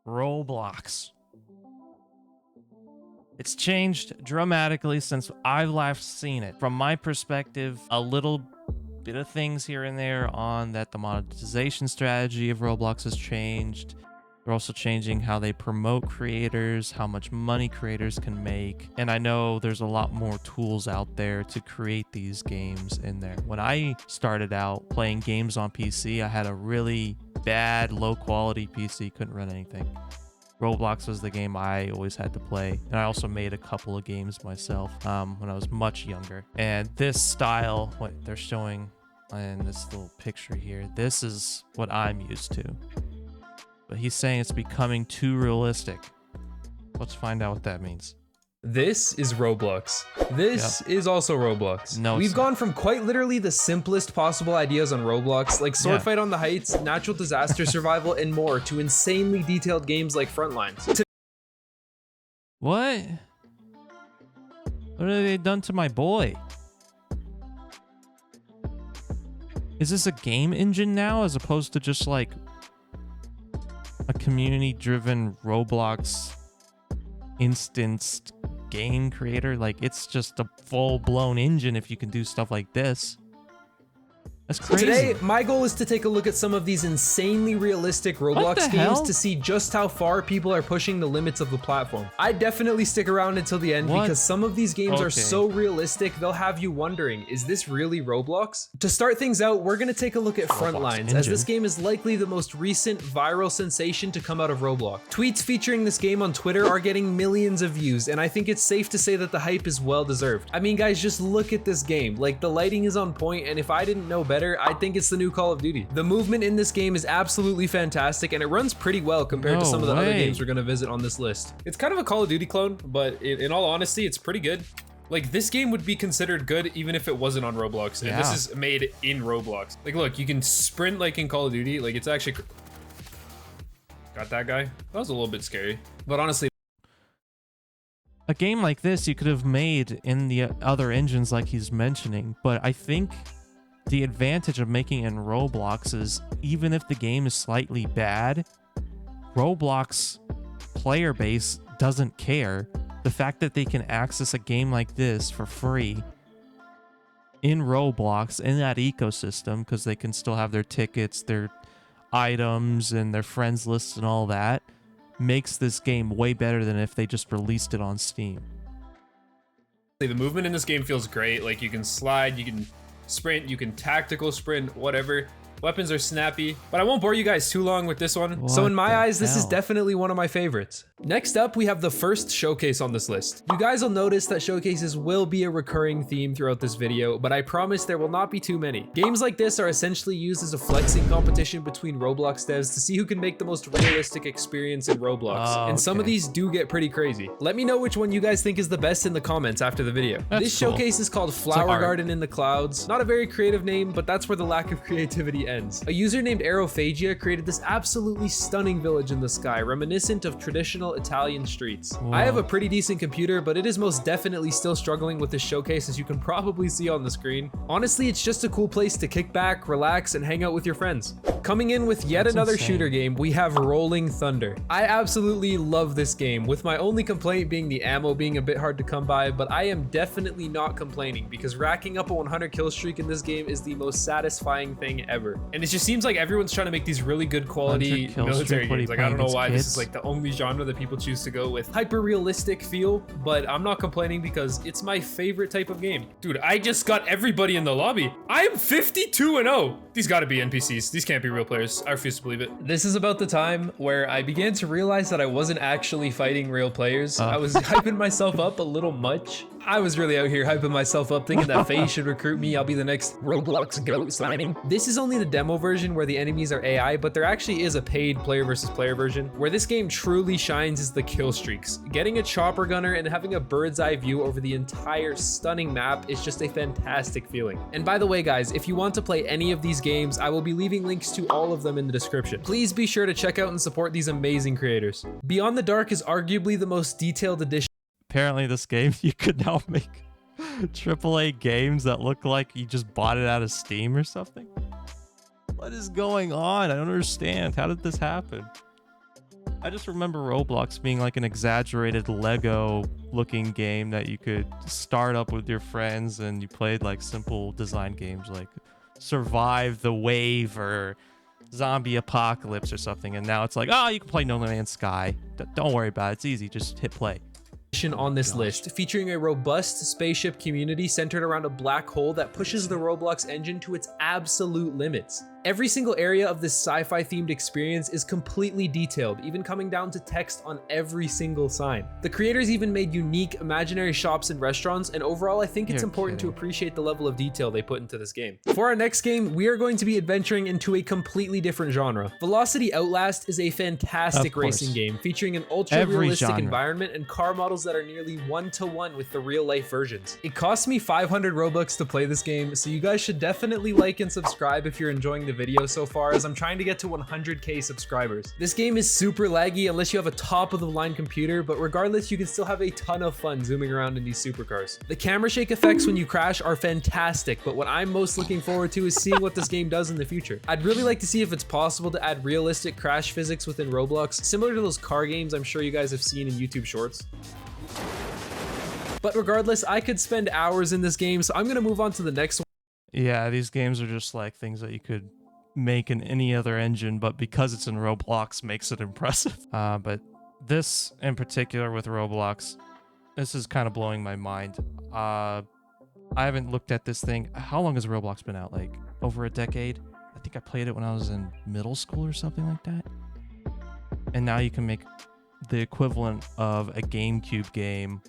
Roblox. It's changed dramatically since I've last seen it. From my perspective, a little bit of things here and there on that the monetization strategy of Roblox has changed. They're also changing how they promote creators, how much money creators can make. And I know there's a lot more tools out there to create these games in there. When I started out playing games on PC, I had a really bad, low quality PC, couldn't run anything. Roblox was the game I always had to play. And I also made a couple of games myself when I was much younger. And this style, what they're showing in this little picture here, this is what I'm used to. But he's saying it's becoming too realistic. Let's find out what that means. This is Roblox. This is also Roblox. No, We've gone from quite literally the simplest possible ideas on Roblox, like Sword Fight on the Heights, natural disaster survival, and more, to insanely detailed games like Frontlines. What? What have they done to my boy? Is this a game engine now as opposed to just like a community-driven Roblox instanced game creator? Like, it's just a full-blown engine if you can do stuff like this. That's crazy. Today, my goal is to take a look at some of these insanely realistic Roblox games to see just how far people are pushing the limits of the platform. I definitely stick around until the end because some of these games are so realistic, they'll have you wondering, is this really Roblox? To start things out, we're gonna take a look at Frontlines, as this game is likely the most recent viral sensation to come out of Roblox. Tweets featuring this game on Twitter are getting millions of views, and I think it's safe to say that the hype is well deserved. I mean, guys, just look at this game. Like, the lighting is on point, and if I didn't know better, I think it's the new Call of Duty. The movement in this game is absolutely fantastic, and it runs pretty well compared to some of the other games we're gonna visit on this list. It's kind of a Call of Duty clone, but in all honesty, it's pretty good. Like, this game would be considered good even if it wasn't on Roblox, and this is made in Roblox. Like, look, you can sprint like in Call of Duty. Like, it's actually... Got that guy? That was a little bit scary. But honestly... A game like this you could have made in the other engines like he's mentioning, but I think the advantage of making it in Roblox is even if the game is slightly bad, Roblox player base doesn't care. The fact that they can access a game like this for free in Roblox, in that ecosystem, because they can still have their tickets, their items, and their friends lists and all that, makes this game way better than if they just released it on Steam. The movement in this game feels great. Like, you can slide, you can sprint, you can tactical sprint, whatever. Weapons are snappy, but I won't bore you guys too long with this one. So in my eyes, this is definitely one of my favorites. Next up, we have the first showcase on this list. You guys will notice that showcases will be a recurring theme throughout this video, but I promise there will not be too many. Games like this are essentially used as a flexing competition between Roblox devs to see who can make the most realistic experience in Roblox. And some of these do get pretty crazy. Let me know which one you guys think is the best in the comments after the video. This showcase is called Flower Garden in the Clouds. Not a very creative name, but that's where the lack of creativity ends. A user named Aerophagia created this absolutely stunning village in the sky, reminiscent of traditional Italian streets. Whoa. I have a pretty decent computer, but it is most definitely still struggling with this showcase, as you can probably see on the screen. Honestly, it's just a cool place to kick back, relax, and hang out with your friends. Coming in with yet another shooter game, we have Rolling Thunder. I absolutely love this game, with my only complaint being the ammo being a bit hard to come by, but I am definitely not complaining because racking up a 100 kill streak in this game is the most satisfying thing ever. And it just seems like everyone's trying to make these really good quality military games. Like, I don't know why this is like the only genre that people choose to go with. Hyper realistic feel, but I'm not complaining because it's my favorite type of game. Dude, I just got everybody in the lobby. I am 52-0. These gotta be NPCs. These can't be real players. I refuse to believe it. This is about the time where I began to realize that I wasn't actually fighting real players. I was hyping myself up a little much. I was really out here hyping myself up, thinking that FaZe should recruit me. I'll be the next Roblox ghost lining. This is only the demo version where the enemies are AI, but there actually is a paid player versus player version. Where this game truly shines is the kill streaks. Getting a chopper gunner and having a bird's eye view over the entire stunning map is just a fantastic feeling. And by the way, guys, if you want to play any of these games, I will be leaving links to all of them in the description. Please be sure to check out and support these amazing creators. Beyond the Dark is arguably the most detailed edition. Apparently this game, you could now make AAA games that look like you just bought it out of Steam or something. What is going on? I don't understand. How did this happen? I just remember Roblox being like an exaggerated Lego looking game that you could start up with your friends, and you played like simple design games like Survive the Wave or Zombie Apocalypse or something. And now it's like, oh, you can play No Man's Sky. Don't worry about it. It's easy. Just hit play. On this list, featuring a robust spaceship community centered around a black hole that pushes the Roblox engine to its absolute limits. Every single area of this sci-fi themed experience is completely detailed, even coming down to text on every single sign. The creators even made unique imaginary shops and restaurants, and overall I think it's important to appreciate the level of detail they put into this game. For our next game, we are going to be adventuring into a completely different genre. Velocity Outlast is a fantastic racing game featuring an ultra-realistic environment and car models that are nearly one-to-one with the real-life versions. It cost me 500 Robux to play this game, so you guys should definitely like and subscribe if you're enjoying the video so far, as I'm trying to get to 100k subscribers. This game is super laggy unless you have a top-of-the-line computer, but regardless, you can still have a ton of fun zooming around in these supercars. The camera shake effects when you crash are fantastic, but what I'm most looking forward to is seeing what this game does in the future. I'd really like to see if it's possible to add realistic crash physics within Roblox, similar to those car games I'm sure you guys have seen in YouTube Shorts. But regardless, I could spend hours in this game, so I'm gonna move on to the next one. Yeah, these games are just like things that you could make in any other engine, but because it's in Roblox makes it impressive. But this in particular with Roblox, this is kind of blowing my mind. I haven't looked at this thing. How long has Roblox been out? Like over a decade? I think I played it when I was in middle school or something like that. And now you can make the equivalent of a GameCube game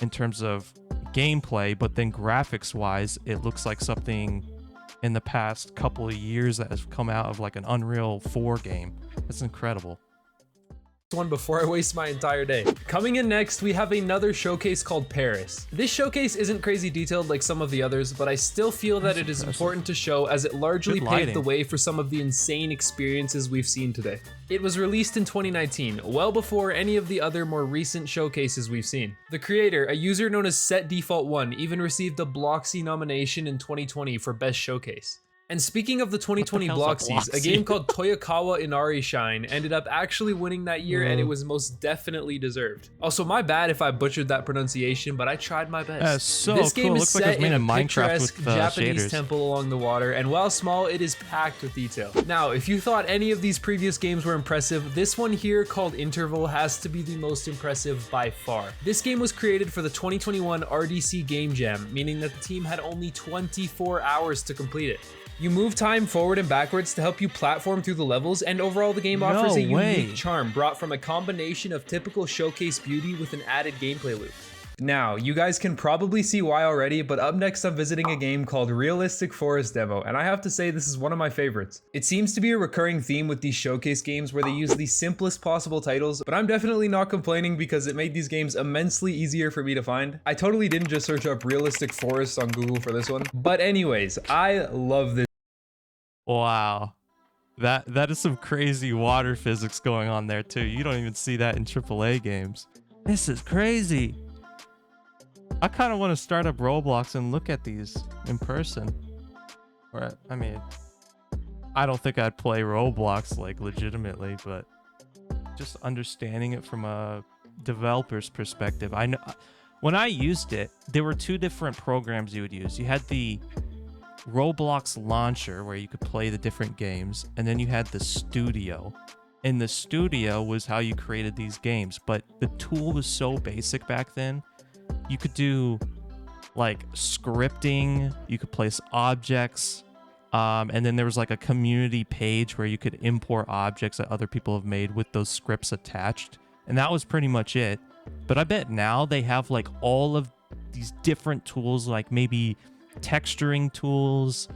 in terms of gameplay, but then graphics wise, it looks like something in the past couple of years that has come out of like an Unreal 4 game. That's incredible. One before I waste my entire day. Coming in next, we have another showcase called Paris. This showcase isn't crazy detailed like some of the others, but I still feel that it is important to show, as it largely paved the way for some of the insane experiences we've seen today. It was released in 2019, well before any of the other more recent showcases we've seen. The creator, a user known as SetDefault1, even received a Bloxy nomination in 2020 for Best Showcase. And speaking of the 2020 Bloxies, a game called Toyokawa Inari Shine ended up actually winning that year, and it was most definitely deserved. Also, my bad if I butchered that pronunciation, but I tried my best. This game is set in a picturesque Japanese temple along the water, and while small, it is packed with detail. Now, if you thought any of these previous games were impressive, this one here called Interval has to be the most impressive by far. This game was created for the 2021 RDC Game Jam, meaning that the team had only 24 hours to complete it. You move time forward and backwards to help you platform through the levels, and overall the game offers a unique charm brought from a combination of typical showcase beauty with an added gameplay loop. Now, you guys can probably see why already, but up next I'm visiting a game called Realistic Forest Demo, and I have to say this is one of my favorites. It seems to be a recurring theme with these showcase games where they use the simplest possible titles, but I'm definitely not complaining because it made these games immensely easier for me to find. I totally didn't just search up Realistic Forest on Google for this one. But anyways, I love this. Wow. That is some crazy water physics going on there too. You don't even see that in AAA games. This is crazy. I kind of want to start up Roblox and look at these in person. Or, I mean, I don't think I'd play Roblox like legitimately, but just understanding it from a developer's perspective. I know when I used it, there were two different programs you would use. You had the Roblox launcher where you could play the different games, and then you had the studio. And the studio was how you created these games, but the tool was so basic back then. You could do like scripting, you could place objects, and then there was like a community page where you could import objects that other people have made with those scripts attached. And that was pretty much it. But I bet now they have like all of these different tools, like maybe texturing tools,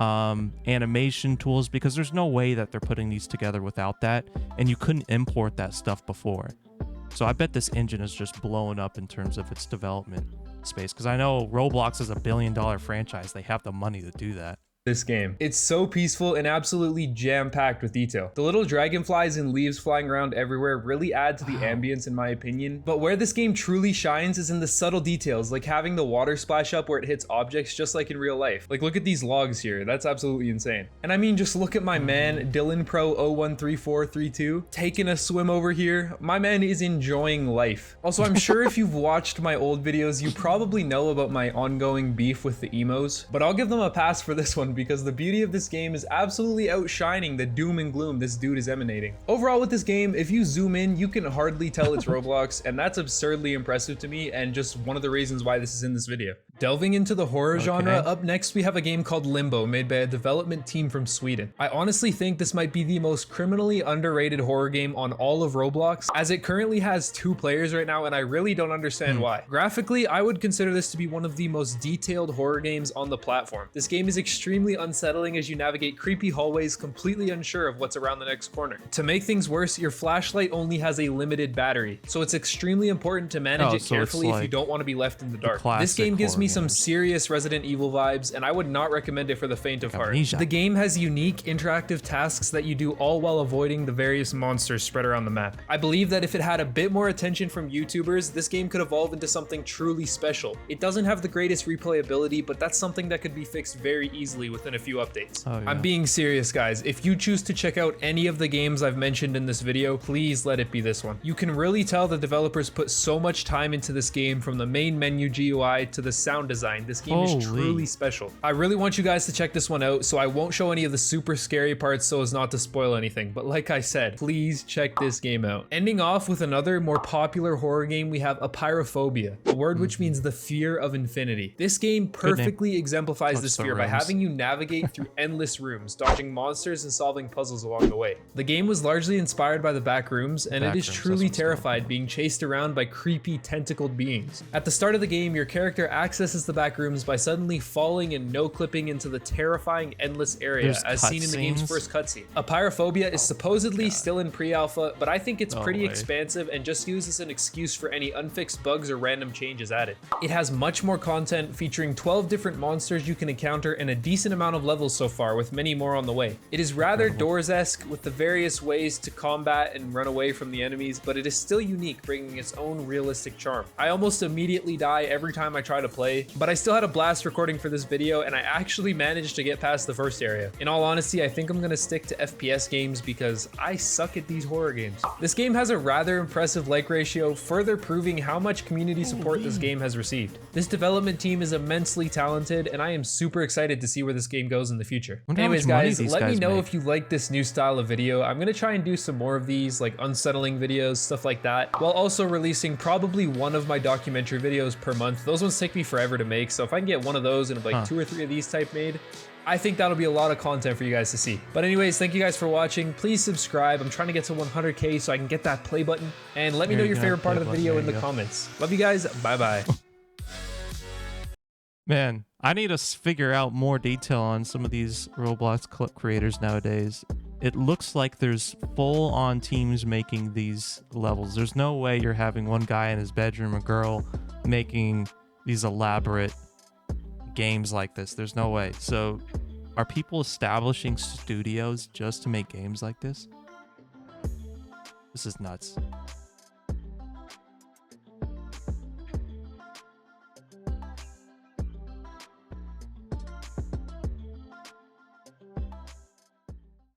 animation tools, because there's no way that they're putting these together without that. And you couldn't import that stuff before. So I bet this engine is just blowing up in terms of its development space, because I know Roblox is $1 billion franchise. They have the money to do that. this game. It's so peaceful and absolutely jam-packed with detail. The little dragonflies and leaves flying around everywhere really add to the ambience in my opinion, but where this game truly shines is in the subtle details, like having the water splash up where it hits objects just like in real life. Like look at these logs here, that's absolutely insane. And I mean, just look at my man Dylan Pro 013432 taking a swim over here. My man is enjoying life. Also, I'm sure if you've watched my old videos, you probably know about my ongoing beef with the emos, but I'll give them a pass for this one because the beauty of this game is absolutely outshining the doom and gloom this dude is emanating. Overall with this game, if you zoom in, you can hardly tell it's Roblox, and that's absurdly impressive to me and just one of the reasons why this is in this video. Delving into the horror genre, up next we have a game called Limbo, made by a development team from Sweden. I honestly think this might be the most criminally underrated horror game on all of Roblox, as it currently has 2 players right now, and I really don't understand why. Graphically, I would consider this to be one of the most detailed horror games on the platform. This game is extremely unsettling as you navigate creepy hallways, completely unsure of what's around the next corner. To make things worse, your flashlight only has a limited battery, so it's extremely important to manage it carefully if you don't want to be left in the dark. This game gives me some serious Resident Evil vibes, and I would not recommend it for the faint of heart. The game has unique interactive tasks that you do all while avoiding the various monsters spread around the map. I believe that if it had a bit more attention from YouTubers, this game could evolve into something truly special. It doesn't have the greatest replayability, but that's something that could be fixed very easily within a few updates. I'm being serious, guys. If you choose to check out any of the games I've mentioned in this video, please let it be this one. You can really tell the developers put so much time into this game, from the main menu GUI to the sound design. This game is truly special. I really want you guys to check this one out, so I won't show any of the super scary parts so as not to spoil anything, but like I said, please check this game out. Ending off with another more popular horror game, we have Apeirophobia, a word which means the fear of infinity. This game perfectly exemplifies this fear by having you navigate through endless rooms, dodging monsters and solving puzzles along the way. The game was largely inspired by the back rooms, and it is truly terrified being chased around by creepy tentacled beings. At the start of the game, your character accesses the back rooms by suddenly falling and no-clipping into the terrifying endless area as seen in the game's first cutscene. Apeirophobia is supposedly still in pre-alpha, but I think it's pretty expansive and just uses an excuse for any unfixed bugs or random changes added. It has much more content, featuring 12 different monsters you can encounter and a decent amount of levels so far, with many more on the way. It is rather Doors-esque with the various ways to combat and run away from the enemies, but it is still unique, bringing its own realistic charm. I almost immediately die every time I try to play, but I still had a blast recording for this video, and I actually managed to get past the first area. In all honesty, I think I'm gonna stick to FPS games because I suck at these horror games. This game has a rather impressive like ratio, further proving how much community support this game has received. This development team is immensely talented, and I am super excited to see where this game goes in the future. Anyways, guys, let me know if you like this new style of video. I'm gonna try and do some more of these, like unsettling videos, stuff like that, while also releasing probably one of my documentary videos per month. Those ones take me forever to make, so if I can get one of those and like 2 or 3 of these type made, I think that'll be a lot of content for you guys to see. But anyways, thank you guys for watching. Please subscribe. I'm trying to get to 100K so I can get that play button, and let me know your favorite part of the video in the comments. Love you guys. Bye-bye. Man, I need to figure out more detail on some of these Roblox creators nowadays. It looks like there's full-on teams making these levels. There's no way you're having one guy in his bedroom, a girl, making these elaborate games like this. There's no way. So are people establishing studios just to make games like this? This is nuts.